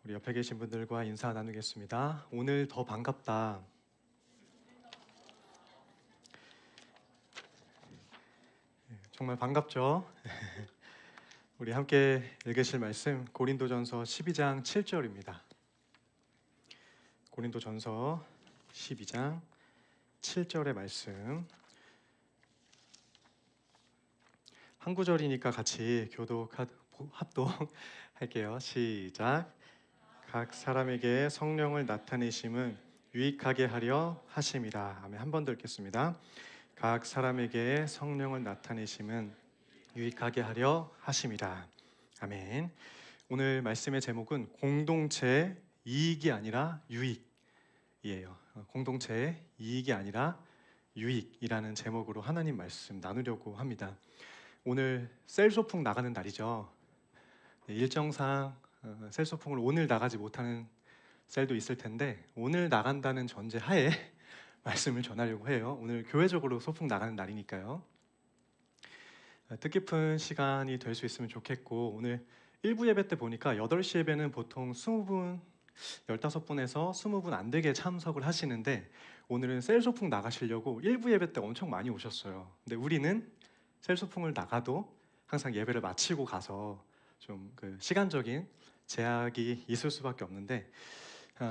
우리 옆에 계신 분들과 인사 나누겠습니다. 오늘 더 반갑다. 정말 반갑죠? 우리 함께 읽으실 말씀 고린도전서 12장 7절입니다. 고린도전서 12장 7절의 말씀. 한 구절이니까 같이 합독할게요. 시작. 각 사람에게 성령을 나타내심은 유익하게 하려 하심이라. 아멘. 한 번 더 읽겠습니다. 각 사람에게 성령을 나타내심은 유익하게 하려 하심이라. 아멘. 오늘 말씀의 제목은 공동체 이익이 아니라 유익이에요. 공동체 이익이 아니라 유익이라는 제목으로 하나님 말씀 나누려고 합니다. 오늘 셀 소풍 나가는 날이죠. 일정상 셀 소풍을 오늘 나가지 못하는 셀도 있을 텐데 오늘 나간다는 전제 하에 말씀을 전하려고 해요. 오늘 교회적으로 소풍 나가는 날이니까요. 뜻깊은 시간이 될 수 있으면 좋겠고, 오늘 1부 예배 때 보니까 8시 예배는 보통 20분, 15분에서 20분 안 되게 참석을 하시는데 오늘은 셀 소풍 나가시려고 1부 예배 때 엄청 많이 오셨어요. 근데 우리는 셀 소풍을 나가도 항상 예배를 마치고 가서 좀 그 시간적인 제약이 있을 수밖에 없는데,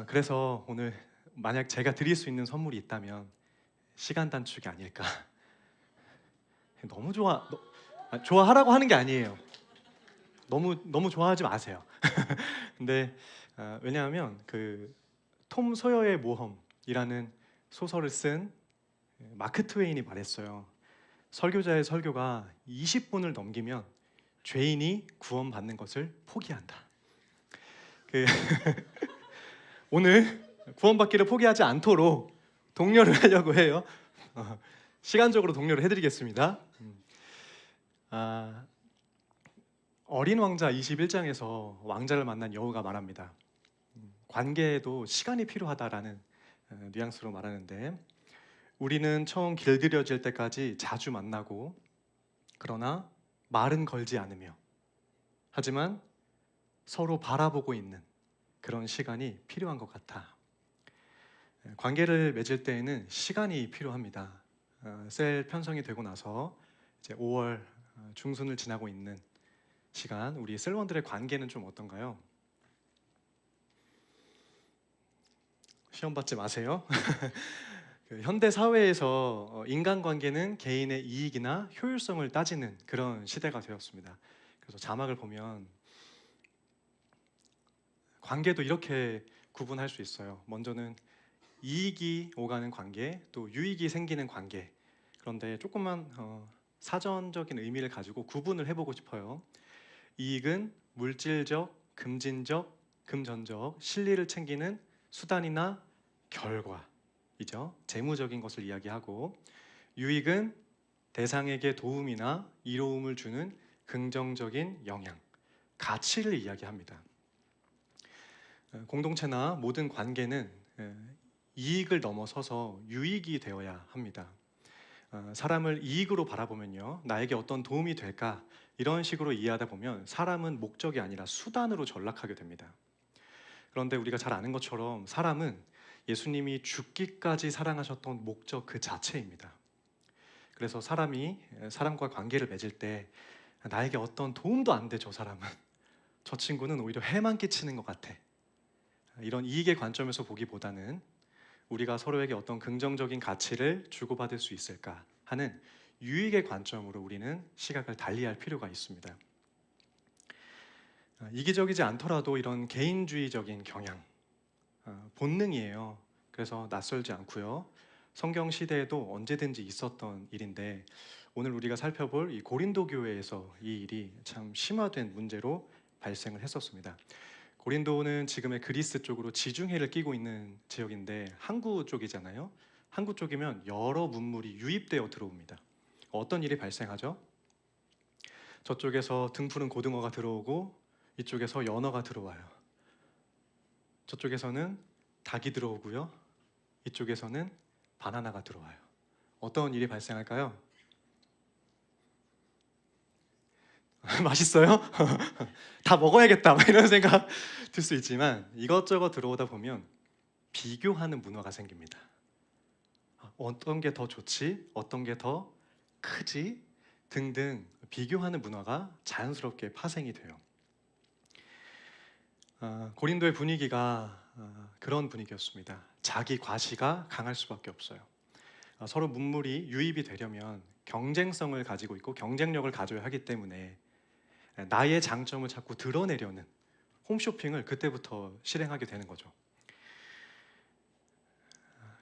그래서 오늘 만약 제가 드릴 수 있는 선물이 있다면 시간 단축이 아닐까. 너무 좋아하라고 하는 게 아니에요. 너무 좋아하지 마세요. 근데 왜냐하면 그 톰 소여의 모험이라는 소설을 쓴 마크 트웨인이 말했어요. 설교자의 설교가 20분을 넘기면 죄인이 구원받는 것을 포기한다. 오늘 구원받기를 포기하지 않도록 독려를 하려고 해요. 시간적으로 독려를 해드리겠습니다. 어린 왕자 21장에서 왕자를 만난 여우가 말합니다. 관계에도 시간이 필요하다라는 뉘앙스로 말하는데, 우리는 처음 길들여질 때까지 자주 만나고, 그러나 말은 걸지 않으며, 하지만 서로 바라보고 있는 그런 시간이 필요한 것 같아. 관계를 맺을 때에는 시간이 필요합니다. 셀 편성이 되고 나서 이제 5월 중순을 지나고 있는 시간, 우리 셀원들의 관계는 좀 어떤가요? 시험 받지 마세요. 현대 사회에서 인간관계는 개인의 이익이나 효율성을 따지는 그런 시대가 되었습니다. 그래서 자막을 보면 관계도 이렇게 구분할 수 있어요. 먼저는 이익이 오가는 관계, 또 유익이 생기는 관계. 그런데 조금만 사전적인 의미를 가지고 구분을 해보고 싶어요. 이익은 물질적, 금전적, 실리를 챙기는 수단이나 결과이죠. 재무적인 것을 이야기하고, 유익은 대상에게 도움이나 이로움을 주는 긍정적인 영향, 가치를 이야기합니다. 공동체나 모든 관계는 이익을 넘어서서 유익이 되어야 합니다. 사람을 이익으로 바라보면요, 나에게 어떤 도움이 될까, 이런 식으로 이해하다 보면 사람은 목적이 아니라 수단으로 전락하게 됩니다. 그런데 우리가 잘 아는 것처럼 사람은 예수님이 죽기까지 사랑하셨던 목적 그 자체입니다. 그래서 사람과 관계를 맺을 때 나에게 어떤 도움도 안 돼, 저 사람은, 저 친구는 오히려 해만 끼치는 것 같아, 이런 이익의 관점에서 보기보다는 우리가 서로에게 어떤 긍정적인 가치를 주고받을 수 있을까 하는 유익의 관점으로 우리는 시각을 달리할 필요가 있습니다. 이기적이지 않더라도 이런 개인주의적인 경향, 본능이에요. 그래서 낯설지 않고요. 성경 시대에도 언제든지 있었던 일인데, 오늘 우리가 살펴볼 이 고린도 교회에서 이 일이 참 심화된 문제로 발생을 했었습니다. 고린도는 지금의 그리스 쪽으로 지중해를 끼고 있는 지역인데 항구 쪽이잖아요. 항구 쪽이면 여러 문물이 유입되어 들어옵니다. 어떤 일이 발생하죠? 저쪽에서 등푸른 고등어가 들어오고 이쪽에서 연어가 들어와요. 저쪽에서는 닭이 들어오고요, 이쪽에서는 바나나가 들어와요. 어떤 일이 발생할까요? 맛있어요? 다 먹어야겠다 막 이런 생각 들 수 있지만 이것저것 들어오다 보면 비교하는 문화가 생깁니다. 어떤 게 더 좋지? 어떤 게 더 크지? 등등 비교하는 문화가 자연스럽게 파생이 돼요. 고린도의 분위기가 그런 분위기였습니다. 자기 과시가 강할 수밖에 없어요. 서로 문물이 유입이 되려면 경쟁성을 가지고 있고 경쟁력을 가져야 하기 때문에 나의 장점을 자꾸 드러내려는 홈쇼핑을 그때부터 실행하게 되는 거죠.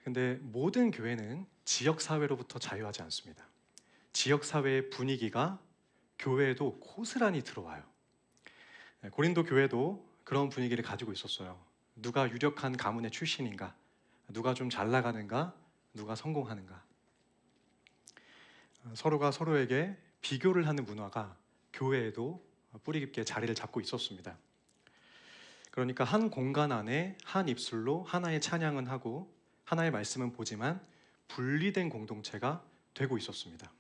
근데 모든 교회는 지역 사회로부터 자유하지 않습니다. 지역 사회의 분위기가 교회에도 고스란히 들어와요. 고린도 교회도 그런 분위기를 가지고 있었어요. 누가 유력한 가문의 출신인가? 누가 좀 잘 나가는가? 누가 성공하는가? 서로가 서로에게 비교를 하는 문화가 교회에도 뿌리 깊게 자리를 잡고 있었습니다. 그러니까 한 공간 안에 한 입술로 하나의 찬양은 하고 하나의 말씀은 보지만 분리된 공동체가 되고 있었습니다.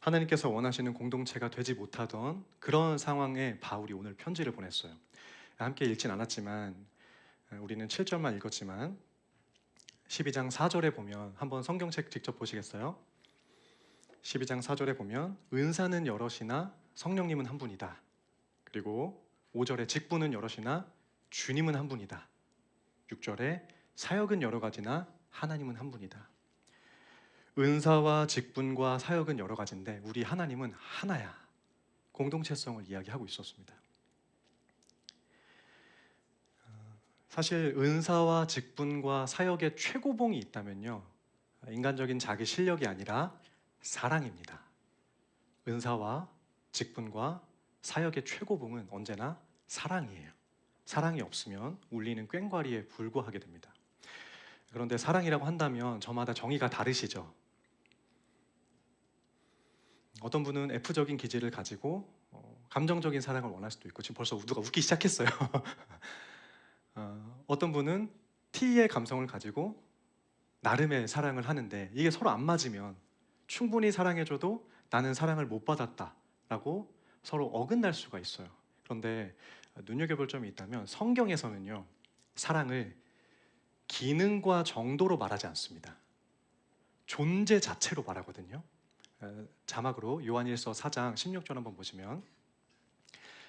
하나님께서 원하시는 공동체가 되지 못하던 그런 상황에 바울이 오늘 편지를 보냈어요. 함께 읽진 않았지만 우리는 7절만 읽었지만 12장 4절에 보면 한번 성경책 직접 보시겠어요? 12장 4절에 보면 은사는 여럿이나 성령님은 한 분이다. 그리고 5절에 직분은 여럿이나 주님은 한 분이다. 6절에 사역은 여러 가지나 하나님은 한 분이다. 은사와 직분과 사역은 여러 가지인데 우리 하나님은 하나야. 공동체성을 이야기하고 있었습니다. 사실 은사와 직분과 사역의 최고봉이 있다면요, 인간적인 자기 실력이 아니라 사랑입니다. 은사와 직분과 사역의 최고봉은 언제나 사랑이에요. 사랑이 없으면 울리는 꽹과리에 불과하게 됩니다. 그런데 사랑이라고 한다면 저마다 정의가 다르시죠. 어떤 분은 F적인 기질을 가지고 감정적인 사랑을 원할 수도 있고, 지금 벌써 누가 웃기 시작했어요. 어떤 분은 T의 감성을 가지고 나름의 사랑을 하는데 이게 서로 안 맞으면 충분히 사랑해줘도 나는 사랑을 못 받았다라고 서로 어긋날 수가 있어요. 그런데 눈여겨볼 점이 있다면 성경에서는요, 사랑을 기능과 정도로 말하지 않습니다. 존재 자체로 말하거든요. 자막으로 요한일서 4장 16절 한번 보시면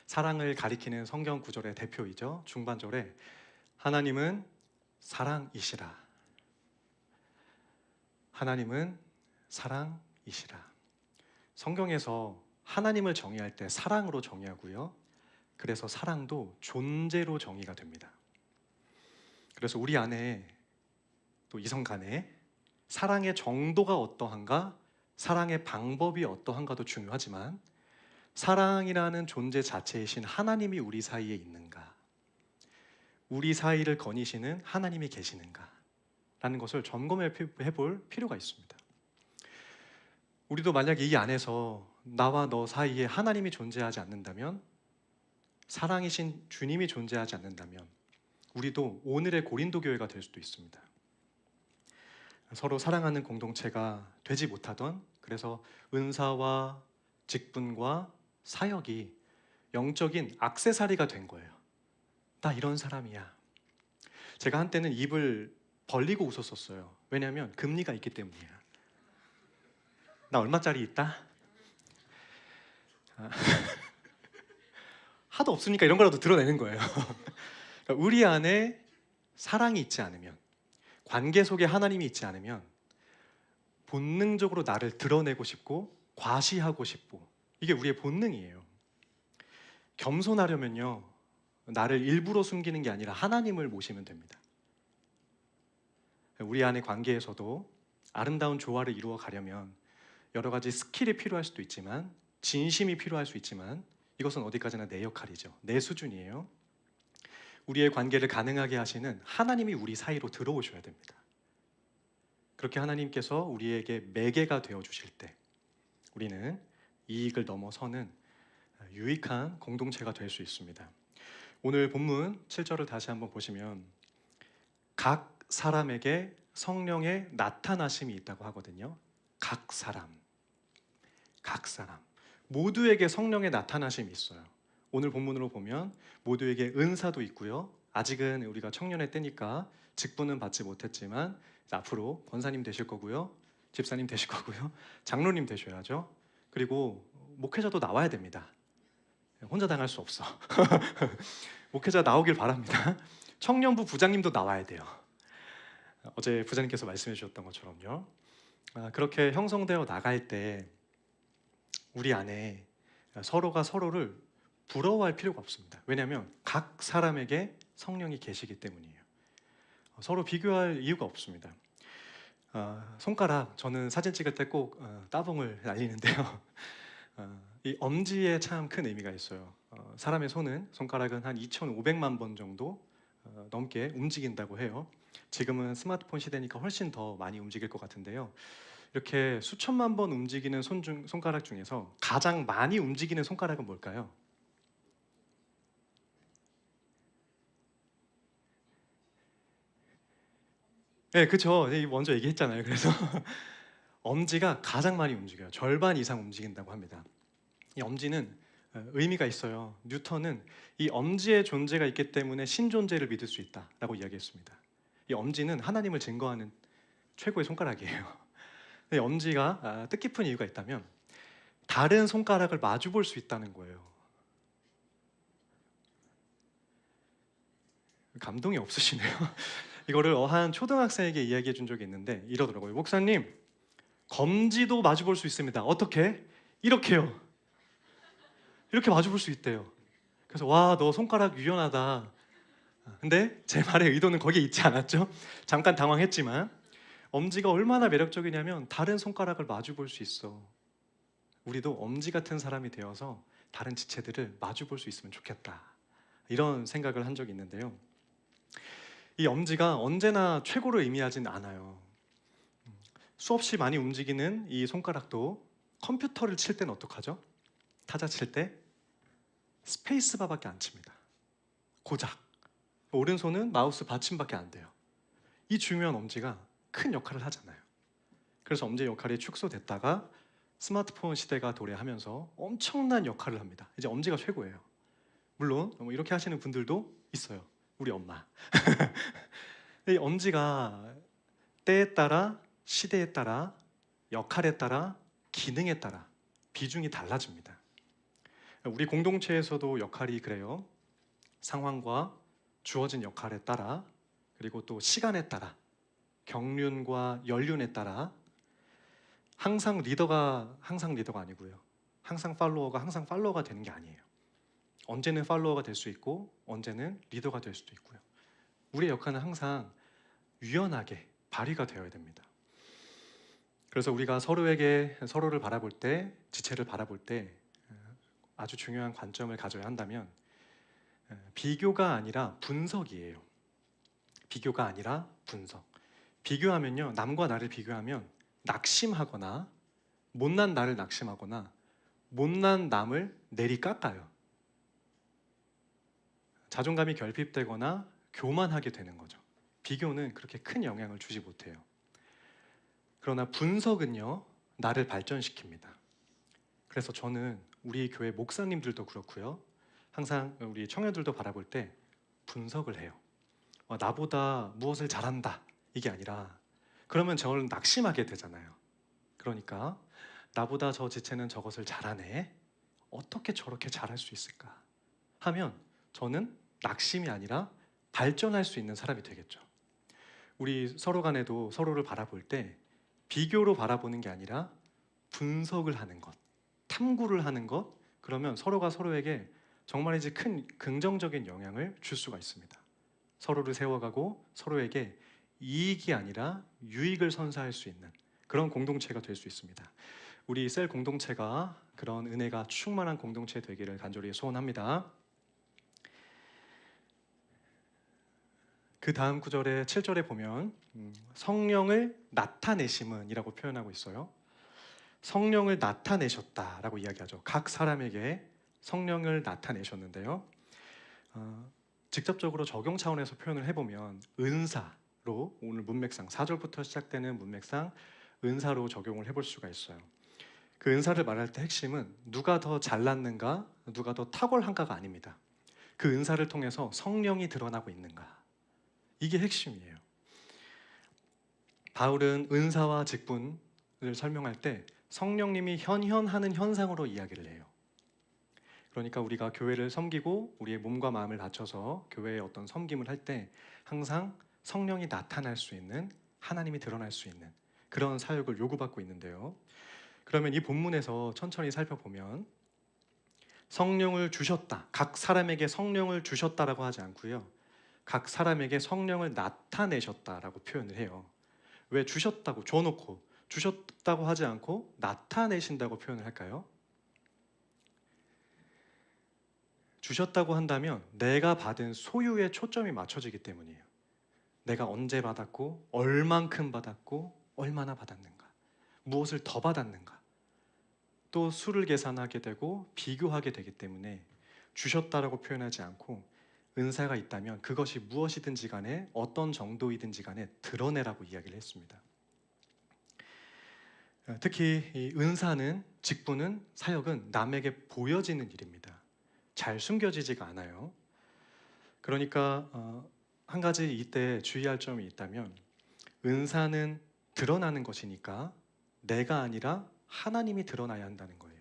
사랑을 가리키는 성경 구절의 대표이죠. 중반절에 하나님은 사랑이시라. 하나님은 사랑이시라. 성경에서 하나님을 정의할 때 사랑으로 정의하고요. 그래서 사랑도 존재로 정의가 됩니다. 그래서 우리 안에 또 이성 간에 사랑의 정도가 어떠한가, 사랑의 방법이 어떠한가도 중요하지만 사랑이라는 존재 자체이신 하나님이 우리 사이에 있는가, 우리 사이를 거니시는 하나님이 계시는가 라는 것을 점검해 볼 필요가 있습니다. 우리도 만약에 이 안에서 나와 너 사이에 하나님이 존재하지 않는다면, 사랑이신 주님이 존재하지 않는다면 우리도 오늘의 고린도 교회가 될 수도 있습니다. 서로 사랑하는 공동체가 되지 못하던, 그래서 은사와 직분과 사역이 영적인 액세서리가 된 거예요. 나 이런 사람이야. 제가 한때는 입을 벌리고 웃었었어요. 왜냐하면 금리가 있기 때문이에요. 나 얼마짜리 있다? 하도 없으니까 이런 거라도 드러내는 거예요. 우리 안에 사랑이 있지 않으면, 관계 속에 하나님이 있지 않으면 본능적으로 나를 드러내고 싶고 과시하고 싶고, 이게 우리의 본능이에요. 겸손하려면요, 나를 일부러 숨기는 게 아니라 하나님을 모시면 됩니다. 우리 안의 관계에서도 아름다운 조화를 이루어 가려면 여러 가지 스킬이 필요할 수도 있지만, 진심이 필요할 수 있지만, 이것은 어디까지나 내 역할이죠. 내 수준이에요. 우리의 관계를 가능하게 하시는 하나님이 우리 사이로 들어오셔야 됩니다. 그렇게 하나님께서 우리에게 매개가 되어 주실 때 우리는 이익을 넘어서는 유익한 공동체가 될 수 있습니다. 오늘 본문 7절을 다시 한번 보시면 각 사람에게 성령의 나타나심이 있다고 하거든요. 각 사람. 모두에게 성령의 나타나심이 있어요. 오늘 본문으로 보면 모두에게 은사도 있고요. 아직은 우리가 청년의 때니까 직분은 받지 못했지만 앞으로 권사님 되실 거고요. 집사님 되실 거고요. 장로님 되셔야죠. 그리고 목회자도 나와야 됩니다. 혼자 당할 수 없어. 목회자 나오길 바랍니다. 청년부 부장님도 나와야 돼요. 어제 부장님께서 말씀해 주셨던 것처럼요. 그렇게 형성되어 나갈 때 우리 안에 서로가 서로를 부러워할 필요가 없습니다. 왜냐하면 각 사람에게 성령이 계시기 때문이에요. 서로 비교할 이유가 없습니다. 손가락, 저는 사진 찍을 때 꼭 따봉을 날리는데요. 이 엄지에 참 큰 의미가 있어요. 사람의 손가락은 한 2,500만 번 정도 넘게 움직인다고 해요. 지금은 스마트폰 시대니까 훨씬 더 많이 움직일 것 같은데요. 이렇게 수천만 번 움직이는 손가락 중에서 가장 많이 움직이는 손가락은 뭘까요? 네, 그렇죠. 먼저 얘기했잖아요. 그래서 엄지가 가장 많이 움직여요. 절반 이상 움직인다고 합니다. 이 엄지는 의미가 있어요. 뉴턴은 이 엄지의 존재가 있기 때문에 신존재를 믿을 수 있다라고 이야기했습니다. 이 엄지는 하나님을 증거하는 최고의 손가락이에요. 이 엄지가 뜻깊은 이유가 있다면 다른 손가락을 마주 볼 수 있다는 거예요. 감동이 없으시네요. 이거를 한 초등학생에게 이야기해 준 적이 있는데 이러더라고요. 목사님, 검지도 마주 볼 수 있습니다. 어떻게? 이렇게요. 이렇게 마주 볼 수 있대요. 그래서 와, 너 손가락 유연하다. 근데 제 말의 의도는 거기에 있지 않았죠. 잠깐 당황했지만 엄지가 얼마나 매력적이냐면 다른 손가락을 마주 볼 수 있어. 우리도 엄지 같은 사람이 되어서 다른 지체들을 마주 볼 수 있으면 좋겠다. 이런 생각을 한 적이 있는데요. 이 엄지가 언제나 최고를 의미하진 않아요. 수없이 많이 움직이는 이 손가락도 컴퓨터를 칠 때는 어떡하죠? 타자 칠 때 스페이스바밖에 안 칩니다. 고작. 오른손은 마우스 받침밖에 안 돼요. 이 중요한 엄지가 큰 역할을 하잖아요. 그래서 엄지 역할이 축소됐다가 스마트폰 시대가 도래하면서 엄청난 역할을 합니다. 이제 엄지가 최고예요. 물론 이렇게 하시는 분들도 있어요. 우리 엄마. 이 엄지가 때에 따라, 시대에 따라, 역할에 따라, 기능에 따라 비중이 달라집니다. 우리 공동체에서도 역할이 그래요. 상황과 주어진 역할에 따라, 그리고 또 시간에 따라, 경륜과 연륜에 따라 항상 리더가 아니고요. 항상 팔로워가 되는 게 아니에요. 언제는 팔로워가 될 수 있고 언제는 리더가 될 수도 있고요. 우리의 역할은 항상 유연하게 발휘가 되어야 됩니다. 그래서 우리가 서로를 바라볼 때, 지체를 바라볼 때 아주 중요한 관점을 가져야 한다면 비교가 아니라 분석이에요. 비교가 아니라 분석. 비교하면요, 남과 나를 비교하면 낙심하거나 못난 나를 낙심하거나 못난 남을 내리깎아요. 자존감이 결핍되거나 교만하게 되는 거죠. 비교는 그렇게 큰 영향을 주지 못해요. 그러나 분석은요, 나를 발전시킵니다. 그래서 저는 우리 교회 목사님들도 그렇고요. 항상 우리 청년들도 바라볼 때 분석을 해요. 나보다 무엇을 잘한다. 이게 아니라 그러면 저를 낙심하게 되잖아요. 그러니까 나보다 저 지체는 저것을 잘하네. 어떻게 저렇게 잘할 수 있을까? 하면 저는 낙심이 아니라 발전할 수 있는 사람이 되겠죠. 우리 서로 간에도 서로를 바라볼 때 비교로 바라보는 게 아니라 분석을 하는 것, 탐구를 하는 것, 그러면 서로가 서로에게 정말이지 큰 긍정적인 영향을 줄 수가 있습니다. 서로를 세워가고 서로에게 이익이 아니라 유익을 선사할 수 있는 그런 공동체가 될 수 있습니다. 우리 셀 공동체가 그런 은혜가 충만한 공동체 되기를 간절히 소원합니다. 그 다음 구절의 7절에 보면 성령을 나타내심은 이라고 표현하고 있어요. 성령을 나타내셨다라고 이야기하죠. 각 사람에게 성령을 나타내셨는데요. 직접적으로 적용 차원에서 표현을 해보면 은사로, 오늘 문맥상 4절부터 시작되는 문맥상 은사로 적용을 해볼 수가 있어요. 그 은사를 말할 때 핵심은 누가 더 잘났는가, 누가 더 탁월한가가 아닙니다. 그 은사를 통해서 성령이 드러나고 있는가, 이게 핵심이에요. 바울은 은사와 직분을 설명할 때 성령님이 현현하는 현상으로 이야기를 해요. 그러니까 우리가 교회를 섬기고 우리의 몸과 마음을 바쳐서 교회의 어떤 섬김을 할 때 항상 성령이 나타날 수 있는, 하나님이 드러날 수 있는 그런 사역을 요구받고 있는데요. 그러면 이 본문에서 천천히 살펴보면 성령을 주셨다, 각 사람에게 성령을 주셨다라고 하지 않고요, 각 사람에게 성령을 나타내셨다라고 표현을 해요. 왜 주셨다고 줘놓고 주셨다고 하지 않고 나타내신다고 표현을 할까요? 주셨다고 한다면 내가 받은 소유에 초점이 맞춰지기 때문이에요. 내가 언제 받았고, 얼만큼 받았고, 얼마나 받았는가, 무엇을 더 받았는가, 또 수를 계산하게 되고 비교하게 되기 때문에 주셨다라고 표현하지 않고 은사가 있다면 그것이 무엇이든지 간에 어떤 정도이든지 간에 드러내라고 이야기를 했습니다. 특히 이 은사는, 직분은, 사역은 남에게 보여지는 일입니다. 잘 숨겨지지가 않아요. 그러니까 한 가지 이때 주의할 점이 있다면, 은사는 드러나는 것이니까 내가 아니라 하나님이 드러나야 한다는 거예요.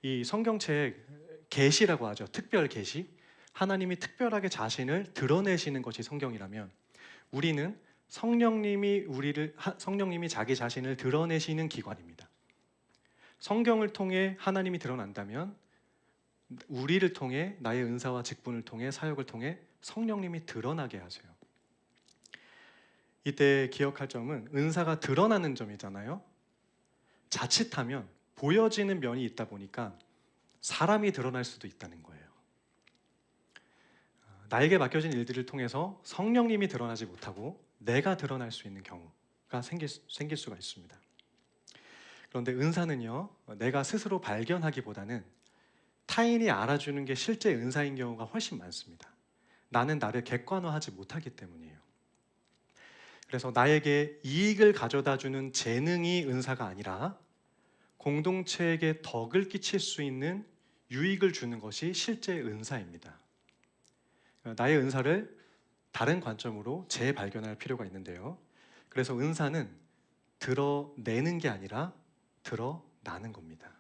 이 성경책 계시라고 하죠. 특별 계시. 하나님이 특별하게 자신을 드러내시는 것이 성경이라면, 우리는 성령님이 자기 자신을 드러내시는 기관입니다. 성경을 통해 하나님이 드러난다면 우리를 통해, 나의 은사와 직분을 통해, 사역을 통해 성령님이 드러나게 하세요. 이때 기억할 점은 은사가 드러나는 점이잖아요. 자칫하면 보여지는 면이 있다 보니까 사람이 드러날 수도 있다는 거예요. 나에게 맡겨진 일들을 통해서 성령님이 드러나지 못하고 내가 드러날 수 있는 경우가 생길 수가 있습니다. 그런데 은사는요, 내가 스스로 발견하기보다는 타인이 알아주는 게 실제 은사인 경우가 훨씬 많습니다. 나는 나를 객관화하지 못하기 때문이에요. 그래서 나에게 이익을 가져다주는 재능이 은사가 아니라 공동체에게 덕을 끼칠 수 있는 유익을 주는 것이 실제 은사입니다. 나의 은사를 다른 관점으로 재발견할 필요가 있는데요. 그래서 은사는 드러내는 게 아니라 드러나는 겁니다.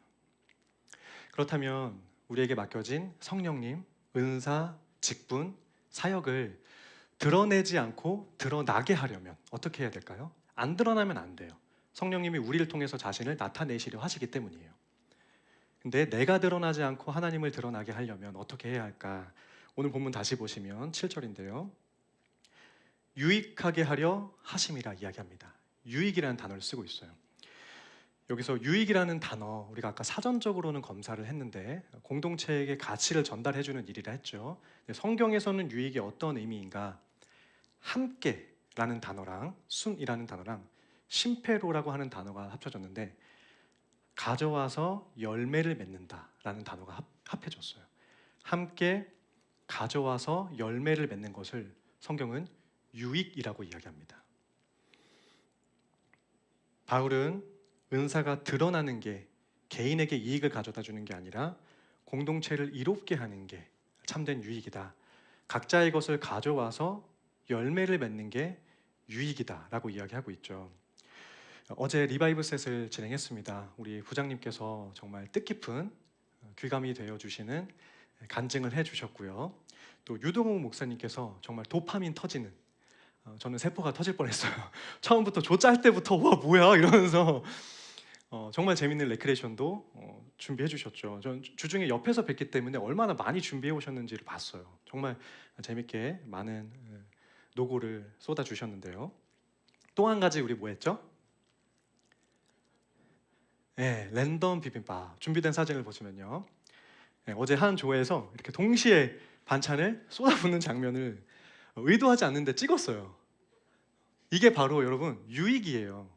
그렇다면 우리에게 맡겨진 성령님, 은사, 직분, 사역을 드러내지 않고 드러나게 하려면 어떻게 해야 될까요? 안 드러나면 안 돼요. 성령님이 우리를 통해서 자신을 나타내시려 하시기 때문이에요. 근데 내가 드러나지 않고 하나님을 드러나게 하려면 어떻게 해야 할까? 오늘 본문 다시 보시면 7절인데요. 유익하게 하려 하심이라 이야기합니다. 유익이라는 단어를 쓰고 있어요. 여기서 유익이라는 단어, 우리가 아까 사전적으로는 검사를 했는데 공동체에게 가치를 전달해주는 일이라 했죠. 성경에서는 유익이 어떤 의미인가? 함께라는 단어랑 순이라는 단어랑 심페로라고 하는 단어가 합쳐졌는데 가져와서 열매를 맺는다라는 단어가 합해졌어요. 함께 가져와서 열매를 맺는 것을 성경은 유익이라고 이야기합니다. 바울은 은사가 드러나는 게 개인에게 이익을 가져다 주는 게 아니라 공동체를 이롭게 하는 게 참된 유익이다. 각자의 것을 가져와서 열매를 맺는 게 유익이다라고 이야기하고 있죠. 어제 리바이브 셋을 진행했습니다. 우리 부장님께서 정말 뜻깊은 귀감이 되어주시는 간증을 해주셨고요. 또 유동욱 목사님께서 정말 도파민 터지는, 저는 세포가 터질 뻔했어요. 처음부터 조 짤 때부터 와 뭐야 이러면서 정말 재밌는 레크레이션도 준비해 주셨죠. 전 주중에 옆에서 뵀기 때문에 얼마나 많이 준비해 오셨는지를 봤어요. 정말 재밌게 많은 노고를 쏟아 주셨는데요. 또 한 가지 우리 뭐 했죠? 네, 랜덤 비빔밥 준비된 사진을 보시면요. 네, 어제 한 조에서 이렇게 동시에 반찬을 쏟아붓는 장면을 의도하지 않는데 찍었어요. 이게 바로 여러분 유익이에요.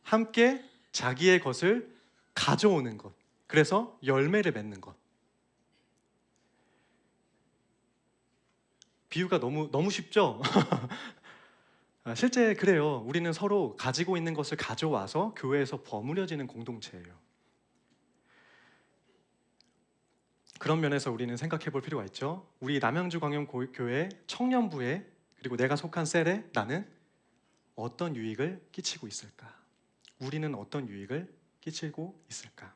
함께 자기의 것을 가져오는 것, 그래서 열매를 맺는 것. 비유가 너무 쉽죠? 실제 그래요. 우리는 서로 가지고 있는 것을 가져와서 교회에서 버무려지는 공동체예요. 그런 면에서 우리는 생각해 볼 필요가 있죠. 우리 남양주광역교회 청년부에 그리고 내가 속한 셀에 나는 어떤 유익을 끼치고 있을까? 우리는 어떤 유익을 끼치고 있을까?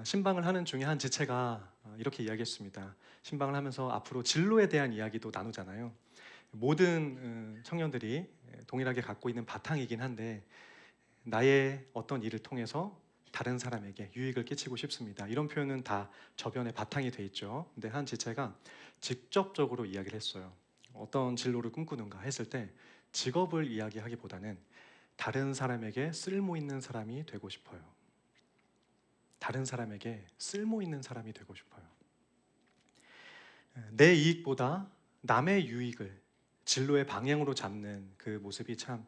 신방을 하는 중에 한 지체가 이렇게 이야기했습니다. 신방을 하면서 앞으로 진로에 대한 이야기도 나누잖아요. 모든 청년들이 동일하게 갖고 있는 바탕이긴 한데 나의 어떤 일을 통해서 다른 사람에게 유익을 끼치고 싶습니다. 이런 표현은 다 저변에 바탕이 돼 있죠. 근데 한 지체가 직접적으로 이야기를 했어요. 어떤 진로를 꿈꾸는가 했을 때 직업을 이야기하기보다는 다른 사람에게 쓸모 있는 사람이 되고 싶어요. 다른 사람에게 쓸모 있는 사람이 되고 싶어요. 내 이익보다 남의 유익을 진로의 방향으로 잡는 그 모습이 참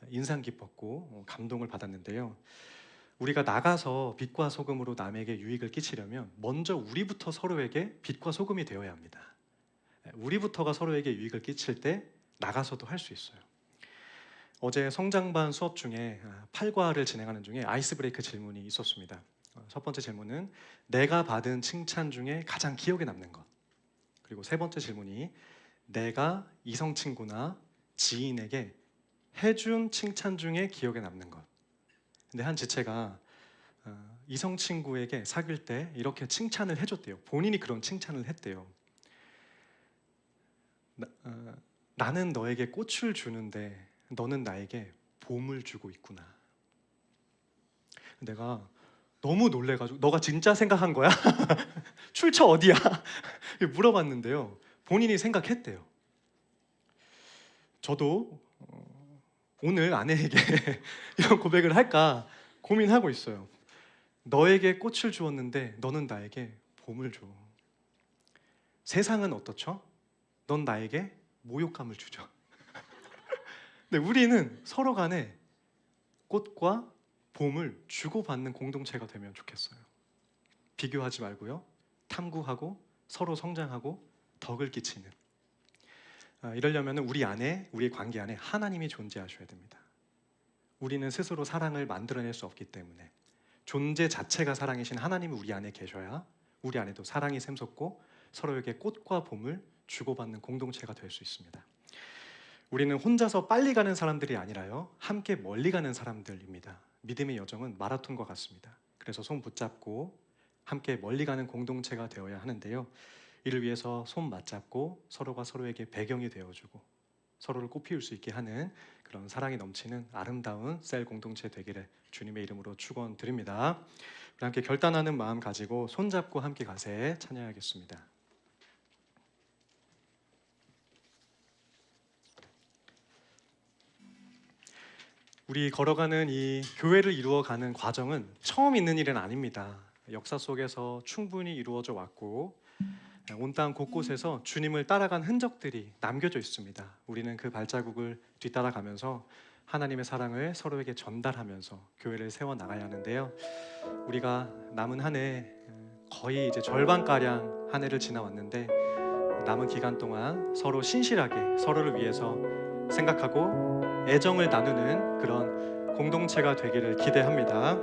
인상 깊었고 감동을 받았는데요. 우리가 나가서 빛과 소금으로 남에게 유익을 끼치려면 먼저 우리부터 서로에게 빛과 소금이 되어야 합니다. 우리부터가 서로에게 유익을 끼칠 때 나가서도 할 수 있어요. 어제 성장반 수업 중에 8과를 진행하는 중에 아이스 브레이크 질문이 있었습니다. 첫 번째 질문은 내가 받은 칭찬 중에 가장 기억에 남는 것. 그리고 세 번째 질문이 내가 이성 친구나 지인에게 해준 칭찬 중에 기억에 남는 것. 근데 한 지체가 이성 친구에게 사귈 때 이렇게 칭찬을 해줬대요. 본인이 그런 칭찬을 했대요. 나는 너에게 꽃을 주는데 너는 나에게 봄을 주고 있구나. 내가 너무 놀래가지고 너가 진짜 생각한 거야? 출처 어디야? 물어봤는데요. 본인이 생각했대요. 저도 오늘 아내에게 이런 고백을 할까 고민하고 있어요. 너에게 꽃을 주었는데 너는 나에게 봄을 줘. 세상은 어떻죠? 넌 나에게 모욕감을 주죠. 근데 우리는 서로 간에 꽃과 봄을 주고받는 공동체가 되면 좋겠어요. 비교하지 말고요. 탐구하고 서로 성장하고 덕을 끼치는. 이러려면 우리 안에, 우리의 관계 안에 하나님이 존재하셔야 됩니다. 우리는 스스로 사랑을 만들어낼 수 없기 때문에 존재 자체가 사랑이신 하나님이 우리 안에 계셔야 우리 안에도 사랑이 샘솟고 서로에게 꽃과 봄을 주고받는 공동체가 될 수 있습니다. 우리는 혼자서 빨리 가는 사람들이 아니라요, 함께 멀리 가는 사람들입니다. 믿음의 여정은 마라톤과 같습니다. 그래서 손 붙잡고 함께 멀리 가는 공동체가 되어야 하는데요, 이를 위해서 손 맞잡고 서로가 서로에게 배경이 되어주고 서로를 꽃피울 수 있게 하는 그런 사랑이 넘치는 아름다운 셀 공동체 되기를 주님의 이름으로 축원드립니다. 우리 함께 결단하는 마음 가지고 손잡고 함께 가세 찬양하겠습니다. 우리 걸어가는 이 교회를 이루어가는 과정은 처음 있는 일은 아닙니다. 역사 속에서 충분히 이루어져 왔고 온 땅 곳곳에서 주님을 따라간 흔적들이 남겨져 있습니다. 우리는 그 발자국을 뒤따라가면서 하나님의 사랑을 서로에게 전달하면서 교회를 세워나가야 하는데요, 우리가 남은 한 해 거의 이제 절반가량 한 해를 지나왔는데 남은 기간 동안 서로 신실하게 서로를 위해서 생각하고 애정을 나누는 그런 공동체가 되기를 기대합니다.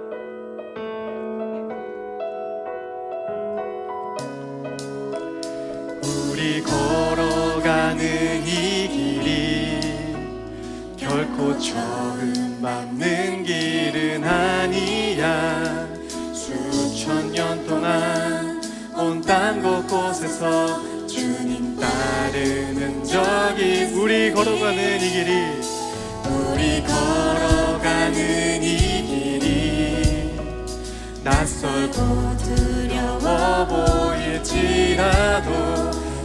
우리 걸어가는 이 길이 결코 처음 밟는 길은 아니야. 수천 년 동안 온 땅 곳곳에서 주님 따르는 적이 우리 걸어가는 이 길이 우리 걸어가는 이 길이 낯설고 두려워 보일지라도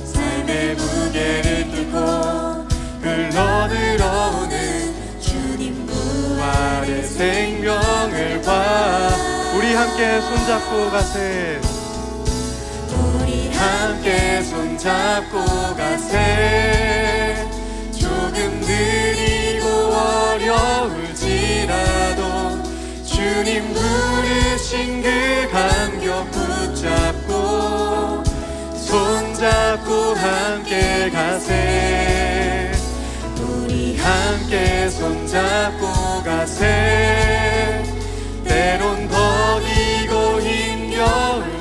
삶의 무게를 뚫고 흘러들어오는 주님 부활의 생명을 봐. 우리 함께 손잡고 가세. 우리 함께 손잡고 가세. 조금 느리고 어려울지라도 주님 부르신 그 간격 붙잡고 손잡고 함께 가세. 우리 함께 손잡고 가세. 때론 버리고 힘겨울지라도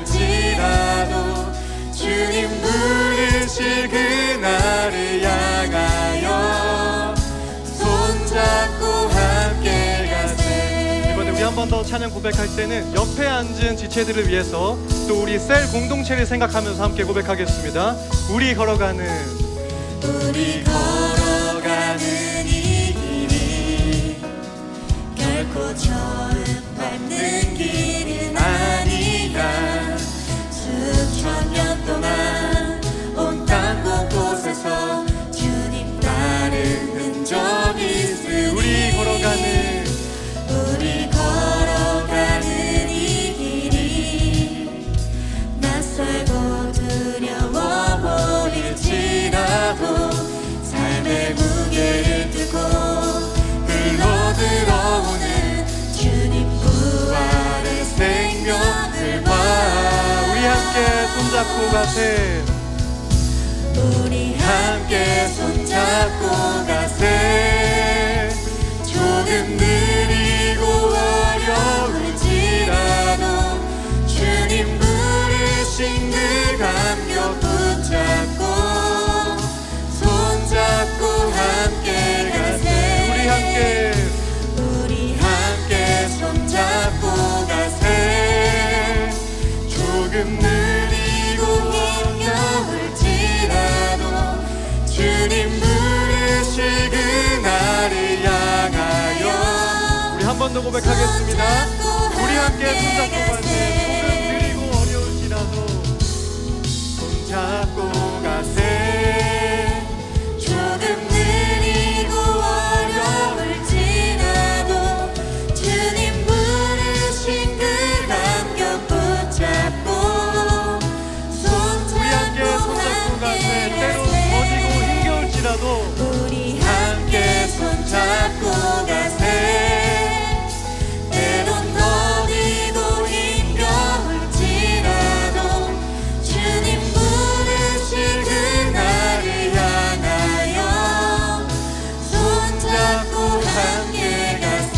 번 더 찬양 고백할 때는 옆에 앉은 지체들을 위해서 또 우리 셀 공동체를 생각하면서 함께 고백하겠습니다. 우리 걸어가는 이 길이 결코 처음 밟는 길은 아니야. 수천 년 동안 온 땅 곳곳에서 주님 따른 흔적이 있으니 우리 걸어가는 이 길이 낯설고 두려워 보일지라도 삶의 무게를 두고 흘러 들어오는 주님 부활의 생명을 봐. 우리 함께 손잡고 가세. 우리 함께 손잡고 가세. 조금 느리고 어려울지라도 주님 부르신 그 감격 붙잡고 손잡고 함께 가세. 우리 함께 손잡고 가세. 조금 느리고 힘겨울지라도 주님 부르실 그날을 향하여 우리 한 번 더 고백하겠습니다. 우리 함께 손잡고 가세. 조금 느리고 어려울지라도 손잡고 가세. 조금 느리고 어려울지라도 주님 부르신 그 감격 붙잡고 우리 함께 손잡고 가세. 때로 더디고 힘겨울지라도 우리 함께 손잡고 가세. 때론 더디고 힘겨울지라도 주님 부르실 그날을 향하여 손잡고 함께 가세.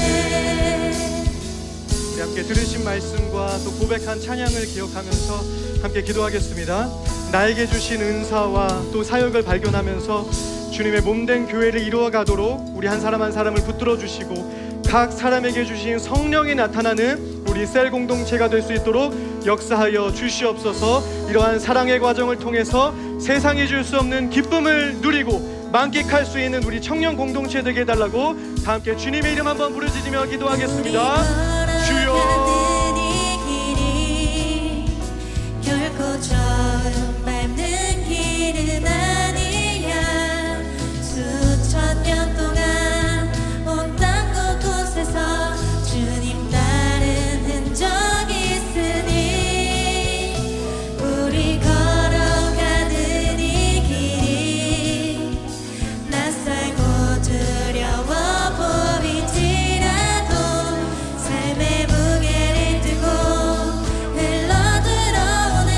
우리 함께 들으신 말씀과 또 고백한 찬양을 기억하면서 함께 기도하겠습니다. 나에게 주신 은사와 또 사역을 발견하면서 주님의 몸된 교회를 이루어가도록 우리 한 사람 한 사람을 붙들어 주시고 각 사람에게 주신 성령이 나타나는 우리 셀 공동체가 될 수 있도록 역사하여 주시옵소서. 이러한 사랑의 과정을 통해서 세상이 줄 수 없는 기쁨을 누리고 만끽할 수 있는 우리 청년 공동체 되게 해달라고 다 함께 주님의 이름 한번 부르짖으며 기도하겠습니다. 주여, 이 길이 결코 처음 밟는 길은 아니야. 수천 년 동안 온 땅 곳곳에서 주님 따른 흔적이 있으니 우리 걸어가는 이 길이 낯설고 두려워 보일지라도 삶의 무게를 두고 흘러 들어오는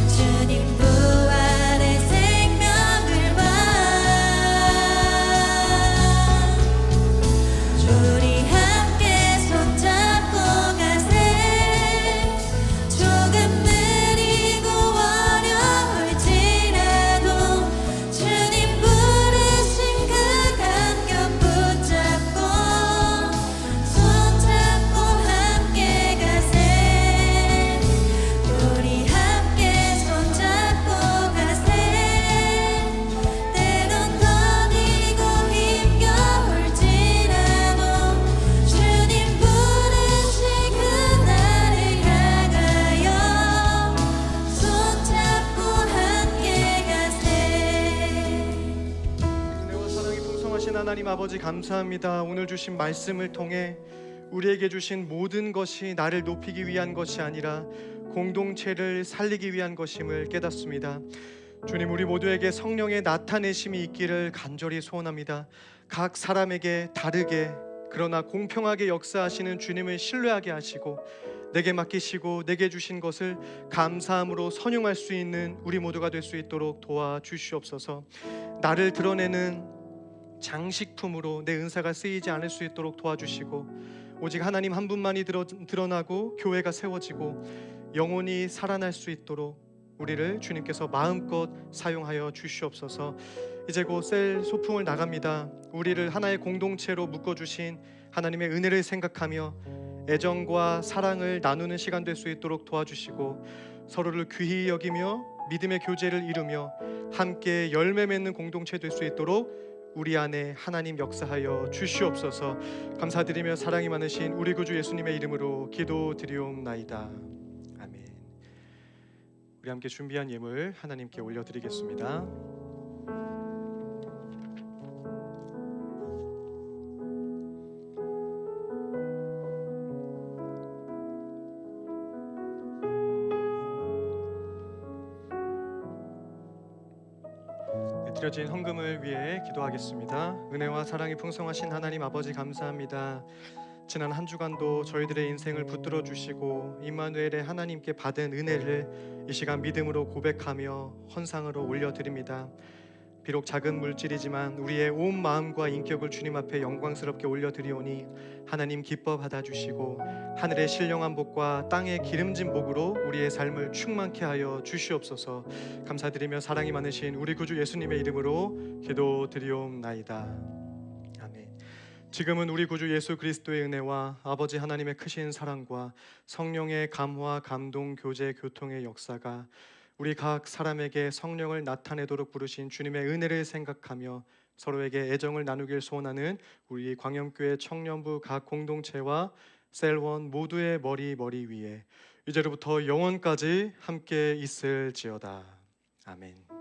주님 부활의 생명을 봐. 우리 함께 손잡고 가세. 조금 느리고 어려울지라도 주님 부르신 그 감격 붙잡고 손잡고 함께 가세. 우리 함께 손잡고 가세. 때론 더디고 힘겨울지라도 주님 부르신 그날을 향하여 손잡고 함께 가세. 은혜와 사랑이 풍성하신 하나님 아버지 감사합니다. 오늘 주신 말씀을 통해 우리에게 주신 모든 것이 나를 높이기 위한 것이 아니라 공동체를 살리기 위한 것임을 깨닫습니다. 주님, 우리 모두에게 성령의 나타내심이 있기를 간절히 소원합니다. 각 사람에게 다르게 그러나 공평하게 역사하시는 주님을 신뢰하게 하시고 내게 맡기시고 내게 주신 것을 감사함으로 선용할 수 있는 우리 모두가 될 수 있도록 도와주시옵소서. 나를 드러내는 장식품으로 내 은사가 쓰이지 않을 수 있도록 도와주시고 오직 하나님 한 분만이 드러나고 교회가 세워지고 영혼이 살아날 수 있도록 우리를 주님께서 마음껏 사용하여 주시옵소서. 이제 곧 셀 소풍을 나갑니다. 우리를 하나의 공동체로 묶어주신 하나님의 은혜를 생각하며 애정과 사랑을 나누는 시간 될 수 있도록 도와주시고 서로를 귀히 여기며 믿음의 교제를 이루며 함께 열매 맺는 공동체 될 수 있도록 우리 안에 하나님 역사하여 주시옵소서. 감사드리며 사랑이 많으신 우리 구주 예수님의 이름으로 기도드리옵나이다. 아멘. 우리 함께 준비한 예물 하나님께 올려드리겠습니다. 드려진 헌금을 위해 기도하겠습니다. 은혜와 사랑이 풍성하신 하나님 아버지 감사합니다. 지난 한 주간도 저희들의 인생을 붙들어 주시고 임마누엘의 하나님께 받은 은혜를 이 시간 믿음으로 고백하며 헌상으로 올려드립니다. 비록 작은 물질이지만 우리의 온 마음과 인격을 주님 앞에 영광스럽게 올려드리오니 하나님 기뻐 받아주시고 하늘의 신령한 복과 땅의 기름진 복으로 우리의 삶을 충만케 하여 주시옵소서. 감사드리며 사랑이 많으신 우리 구주 예수님의 이름으로 기도드리옵나이다. 아멘. 지금은 우리 구주 예수 그리스도의 은혜와 아버지 하나님의 크신 사랑과 성령의 감화, 감동, 교제, 교통의 역사가 우리 각 사람에게 성령을 나타내도록 부르신 주님의 은혜를 생각하며 서로에게 애정을 나누길 소원하는 우리 광염교회 청년부 각 공동체와 셀원 모두의 머리 위에 이제로부터 영원까지 함께 있을지어다. 아멘.